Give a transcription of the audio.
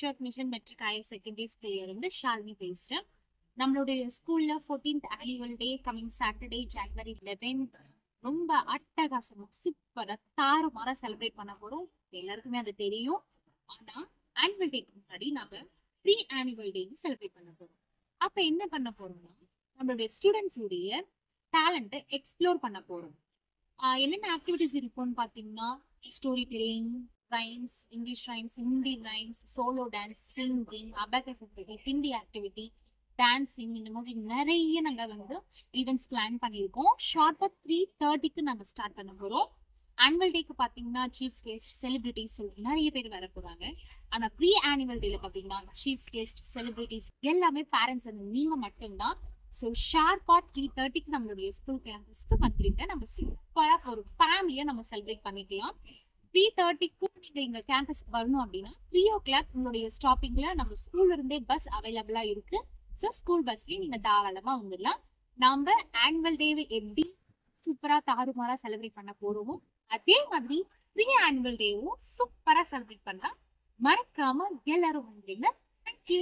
Short mission matric higher secondary ஸ்கூல்ல இருந்து ஷாலினி பேசுறேன். நம்மளுடைய ஸ்கூல்ல 14th annual day coming Saturday January 11th ரொம்ப அட்டகாசமா சூப்பரா தாறுமாறா செலிப்ரேட் பண்ண போறோம். எல்லாருக்குமே அது தெரியும். ஆனா ஆனுவல் டேக்கு முன்னாடி நாங்க ப்ரீ ஆனுவல் டே செலிப்ரேட் பண்ண போறோம். அப்ப என்ன பண்ண போறோம்னா நம்மளுடைய ஸ்டூடெண்ட்ஸ் உடைய டேலண்ட்டை எக்ஸ்ப்ளோர் பண்ண போறோம். என்னென்ன ஆக்டிவிட்டிஸ் இருக்கும்னு பார்த்தீங்கன்னா story telling, rhymes, English rhymes, Hindi rhymes, solo dance, singing, abacus activity, Hindi activity, dancing, இந்த மாதிரி நிறைய நாங்கள் ஈவெண்ட்ஸ் பிளான் பண்ணியிருக்கோம். ஷார்ப்பாக 3:30க்கு நாங்கள் ஸ்டார்ட் பண்ண போகிறோம். ஆனுவல் டேக்கு பார்த்தீங்கன்னா சீஃப் கெஸ்ட், செலிபிரிட்டிஸ் நிறைய பேர் வர போகிறாங்க. ஆனால் ப்ரீ ஆனுவல் டேல பார்த்தீங்கன்னா சீஃப் கெஸ்ட், செலிபிரிட்டிஸ் எல்லாமே பேரண்ட்ஸ் நீங்கள் மட்டும்தான். ஸோ ஷார்ப்பா 3:30க்கு நம்மளுடைய ஸ்கூல் கேம்பஸ்க்கு வந்துருங்க. நம்ம சூப்பரா ஒரு ஃபேமிலியா நம்ம செலிப்ரேட் பண்ணிக்கலாம். 3:30க்கு நீங்க எங்க கேம்பஸ்க்கு வரணும் அப்படின்னா 3 o'clock உங்களுடைய ஸ்டாப்பிங்ல நம்ம ஸ்கூல்ல இருந்தே பஸ் அவைலபிளா இருக்கு. ஸோ ஸ்கூல் பஸ்லயே நீங்க தாராளமா வந்துடலாம். நம்ம ஆனுவல் டேவை எப்படி சூப்பரா தாறுமாறா செலிப்ரேட் பண்ண போறோமோ அதே மாதிரி ப்ரீ ஆனுவல் டேவும் சூப்பரா செலிப்ரேட் பண்ணலாம். மறக்காம எல்லாரும் வந்துருங்க. தேங்க்யூ.